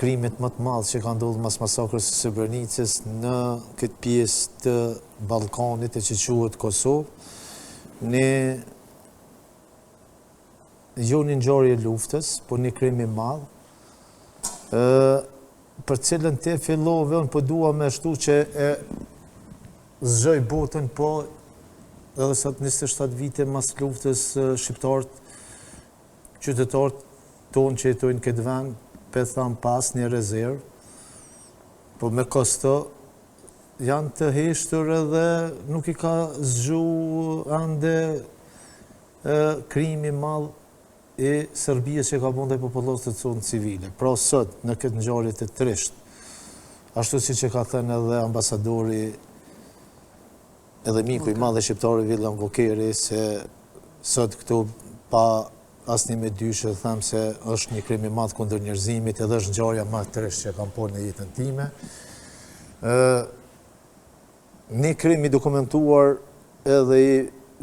krimit më të madh që ka ndodhur mas masakrës së Srebrenicës në këtë pjesë të Ballkanit e që quhet Kosovë, ne jo një ngjarje luftës, por një krim i madh, për cilën te fillove, unë po dua me shtu që e zgjoj botën, po edhe sot 27 vite mas luftës shqiptarët, qytetarët tonë që jetojnë këtë vend, pe tham pas një rezervë, po me kosto janë të heshtur edhe nuk i ka zgju ande krimi madh i Serbisë që ka bënë popullatës të zonë civile. Pra sot, në këtë ngjarje të trisht, ashtu siç e ka thënë edhe ambasadori, edhe miku i madh i shqiptarëve Villam Vokeri, se sot këtu pa asnjë me dyshë them se është një krim i madh kundër njerëzimit, edhe është ngjarja më e trisht që kam parë në jetën time. Një krim i dokumentuar edhe i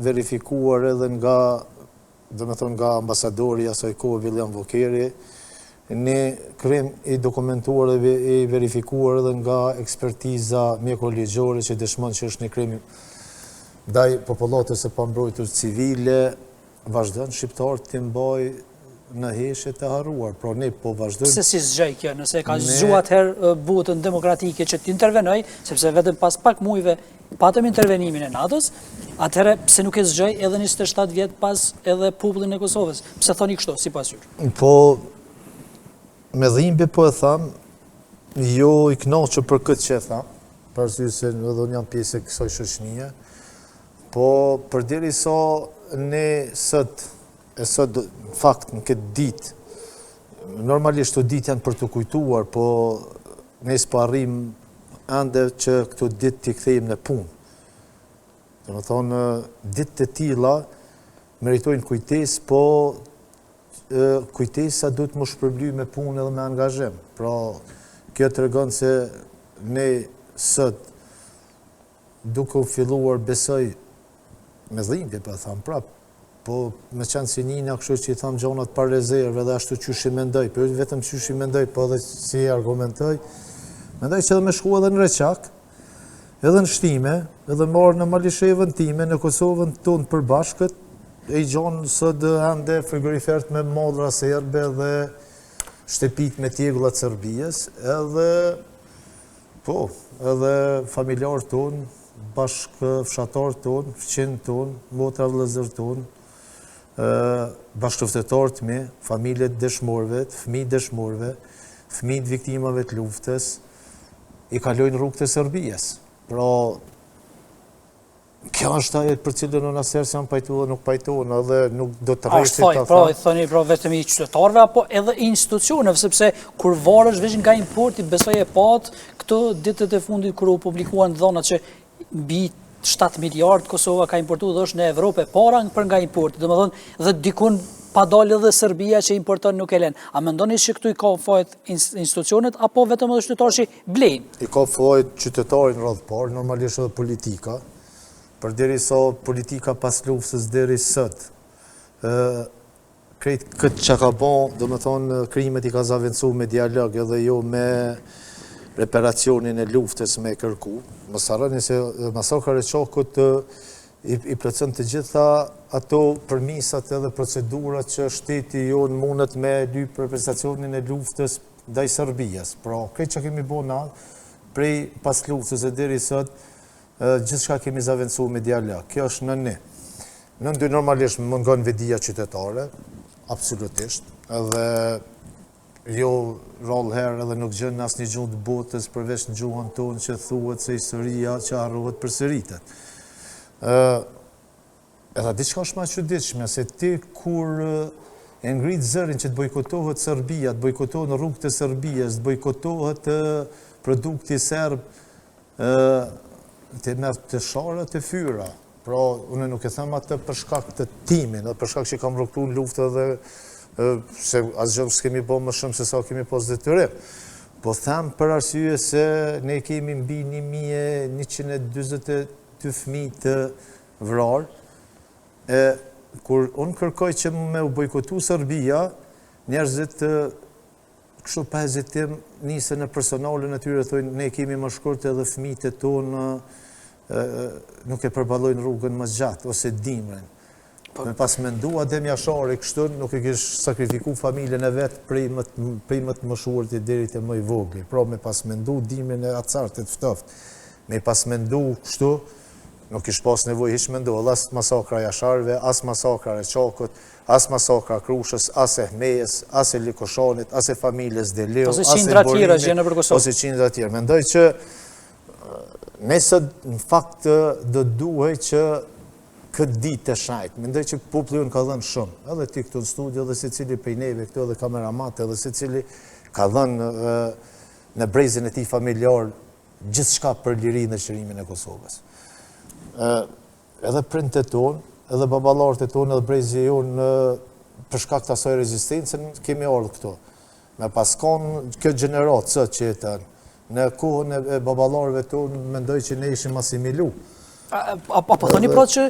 verifikuar edhe nga ambasadori i asaj kohe Villam Vokeri, një krim i dokumentuar dhe i verifikuar edhe nga ekspertiza mjekoligjore që dëshmon që është një krim ndaj popullatës së pambrojtur civile, vazhdon shqiptarët të mbajnë në heshe të harruar, pra ne po vazhdojmë. Pse si zgjej kjo, nëse ka zgjuar atëherë botën demokratike që t'intervenoj, sepse vetëm pas pak muajve patëm intervenimin e NATO-s, atëherë pse nuk e zgjej edhe 27 vjet pas edhe popullin e Kosovës? Pse thoni kështu, sipas juaj? Po me dhimbje po e tham, jo i kënaqur për këtë që e tham, për arsye se edhe unë jam pjesë e kësaj shoqënie, po përderisa ne sot fakt në këtë ditë, normalisht të ditë janë për të kujtuar, po ne s'po arrim ende që këto ditë t'i kthejmë në punë. Do të thonë, ditë të tilla meritojnë kujtesë, po kujtesa duhet më shpërbly me punë edhe me angazhim. Pra, kjo tregon se ne sot duke u filluar besoj me dhimbje, po e tham prapë, po me qenë si njëna kështu që i thamë gjonat pa rezervë edhe ashtu qysh i mendoj, po vetëm qysh i mendoj, po edhe si argumentoj, mendoj që edhe me shku edhe në Reçak, edhe në Shtime, edhe marrë në Malishevën time, në Kosovën tonë përbashkët, e i gjonë sot ende frigorifert me modra serbe dhe shtepit me tjegullat Serbijës, edhe familjarë tonë, bashkë fshatarë tonë, fëqinë tonë, motra vëllezër tonë, bashkëftetarët me, familjet dëshmorëve, fëmijët dëshmorëve, fëmijët viktimave të luftës, i kalojnë rrugë të Serbijës. Pra, kjo është ajo për cilën unë asherë se jam pajtu dhe nuk pajtohen, edhe nuk do të rreshtit të thënë. Thoni, vetëm i qytetarëve, apo edhe institucionëve, sepse kur varesh veç nga importi, besoj e pat, këto ditët e fundit kur u publikuan dhonat që mbi 7 miliard Kosova ka importu dhe është në Evropë para për nga importi, dhe dikun pa dalë edhe Serbia që importon nuk e len. A mendoni që këtu i ka fajt institucionet, apo vetëm edhe qytetarë që blejnë? I ka fajt qytetarin rrëdhë parë, normalisht edhe politika, për derisa politika pas luftës deri sot, krejt këtë që ka bon, do me thonë, krimet i ka zavendësu me dialog edhe jo me reparacionin e luftës me kërku. Mos harroni se masakra e Reçakut i plotson të gjitha ato përmisat edhe procedurat që shteti jonë mundet me lyp për prestacionin e luftës ndaj Serbijës. Pra, këtë që kemi bo na, prej pas luftës e deri sot, gjithçka kemi zavendësu me dialog. Kjo është në ne. Në ndy normalisht mungon vedia qytetare, absolutisht, edhe jo rrallë herë edhe nuk gjën asnjë gjuhë të botës përveç në gjuhën tonë që thuhet se historia që harrohet përsëritet. Edhe diçka është më e çuditshme se ti kur e ngrit zërin që të bojkotohet Serbia, të bojkotohen rrugët e Serbisë, të bojkotohet produkti serb, të merr të shara të fyra. Pra, unë nuk e them atë për shkak të timin, për shkak që kam rrugtuar luftë edhe se asgjë s'kemi po më shumë se sa kemi pas detyrim. Po them për arsye se ne kemi mbi 1142 fëmijë të vrarë. Kur unë kërkoj që me u bojkotu Serbia, njerëzit kështu pa hezitim nisë në personalin e tyre, thojnë ne kemi më shkurt edhe fëmijët e tonë nuk e përballojnë rrugën më gjatë ose dimrin. Me pas mendu Adem Jashari kështu nuk e kish sakrifiku familjen e vet prej më të moshuarit deri te më i vogli. Pra me pas mendu dimrin e acartit ftoft. Me pas mendu kështu nuk ish pas nevojë hiç mendu, as masakra e Jasharëve, as masakra e Çakut, as masakra Krushës, as e Hmejës, as e Likoshanit, as e familjes Deleu, ose qindra tjera që janë nëpër Kosovë. Ose qindra tjera. Mendoj që nëse në fakt do duhej që këtë ditë të shajt, mendoj që populli ka dhënë shumë, edhe ti këtu në studio, edhe secili prej neve këtu, edhe kameramat, edhe secili ka dhënë në brezin e tij familjar gjithçka për lirinë dhe qërimin e Kosovës. Edhe printet tonë, edhe baballarët e tonë, edhe brezi jonë për shkak të asaj rezistencën kemi ardhur këtu. Me pas konë kjo gjenerat sot që jeton, në kohën e baballarëve tonë mendoj që ne ishim asimilu. Apo thoni pra që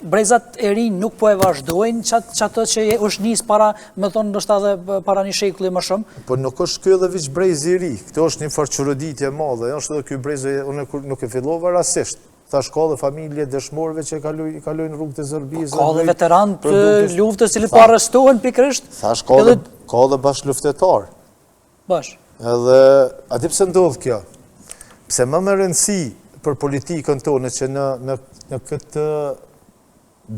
brezat e rinj nuk po e vazhdojnë çato që është nis para, më thonë ndoshta edhe para një shekulli më shumë. Po nuk është ky edhe veç brezi i ri, këto është një forçuroditje e madhe, është edhe ky brezi unë nuk e fillova rastisht. Thash ka dhe familje dëshmorëve që kalojnë rrugët e Zërbisë. Ka dhe veteran të luftës që po arrestohen pikërisht. Thash ka dhe bashkëluftëtar. Bash. Edhe aty pse ndodh kjo? Pse më me rëndësi për politikën tonë që në këtë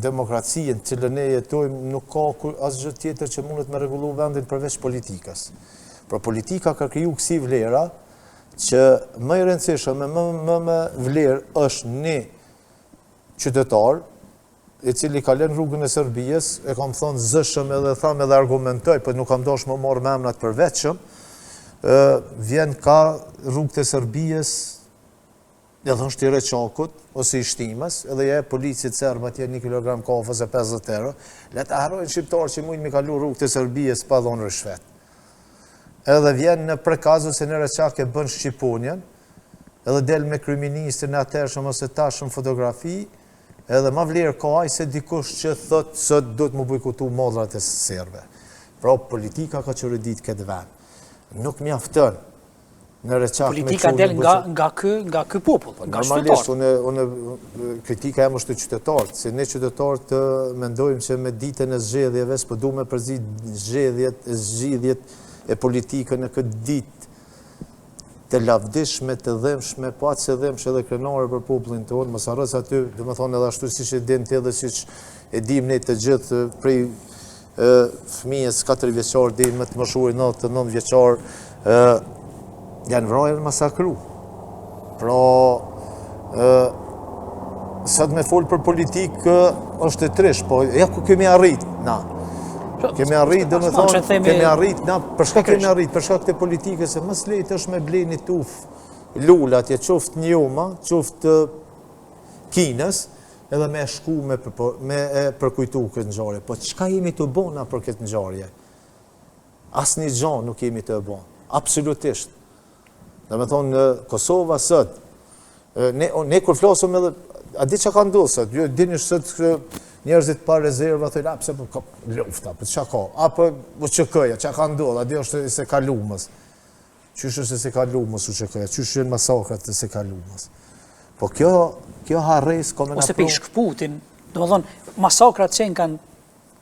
demokracinë që ne jetojmë nuk ka asgjë tjetër që mundet me rregullu vendin përveç politikës. Pra politika ka kriju kësi vlera që më i rëndësishëm më me vlerë është një qytetar i cili ka lënë rrugën e Serbisë, e kam thonë zëshëm edhe tham edhe argumentoj, për nuk kam dosh më marrë me emrat përveçëm, vjen ka rrugët e Serbisë edhe është i Reçakut, ose i Shtimës, edhe je policit serb atje 1 kilogram kafës e 50 euro, le të harrojnë shqiptarë që mujnë mi kalu rrugët e Serbisë pa dhonë rishvet. Edhe vjen në prekaz ose në Reçak e bën Shqiponjen, edhe del me kryeministrin e atërshëm ose tashëm fotografi, edhe ma vlerë ka aj se dikush që thot sot do të më bojkotu modrat e serbe. Pra politika ka çorëdit këtë vend. Nuk mjaftën në Reçak me politika del nga ky popull, nga normalisht unë kritika jam është të qytetarët, se ne qytetarët mendojmë që me ditën e zgjedhjeve s'po duam me përzit zgjidhjet e politikën në këtë ditë të lavdishme, të dhemshme, po atë se dhemshme edhe krenare për popullin tonë, mos harros aty, do të thonë edhe ashtu siç e din ti edhe siç e dim ne të gjithë prej fëmijës 4 vjeçar deri më të moshuar 9 vjeçar janë vrarë dhe masakru. Pra sot me fol për politikë është e trish, po ja ku kemi arrit na. Kemi arrit, do me thonë, kemi arrit, na, përshka kemi arrit, përshka këtë politikës, se mës lejtë është me bleni tuf lula atje, qoftë Njoma, qoftë Kinës, edhe me shku me përkujtu këtë ngjarje. Po çka jemi të bona për këtë ngjarje? Asnjë gjë nuk jemi të bona, absolutisht. Do me thonë, Kosova sot, ne kur flasëm edhe, a di që ka ndodhur sot, ju dini sot njerëzit pa rezerva, thojnë, pse po lufta, po çka ka? Apo UÇK-ja, çka ka ndodhur? A di është se ka lumës. Qysh është se ka lumës UÇK-ja? Qysh janë masakrat se ka lumës? Po kjo harres ka me na ose pe shkputin, domethënë masakrat që kanë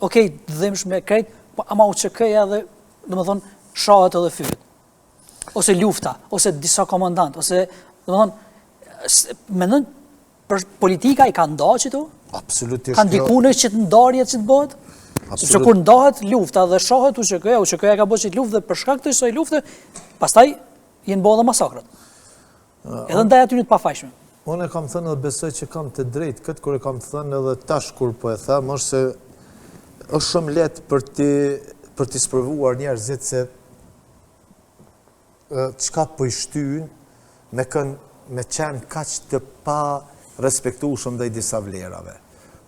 okay, dhëmshme krejt, po ama UÇK-ja dhe domethënë shahet edhe fyet. Ose lufta, ose disa komandant, ose domethënë mendon për politika i ka ndarë këtu? Absolutisht. Kanë dikune që të ndarjet që të bëhet? Sepse kur ndahet lufta dhe shohet UÇK-ja ka bërë luftë dhe për shkak të kësaj lufte, pastaj janë bërë edhe masakrat. Edhe ndaj atyre të pafajshme. Unë e kam thënë dhe besoj që kam të drejtë, këtë kur e kam thënë edhe tash kur po e them, është se është shumë lehtë për t'i sprovuar njerëzit se çka po i shtyjnë me qenë kaq të pa respektueshëm ndaj disa vlerave.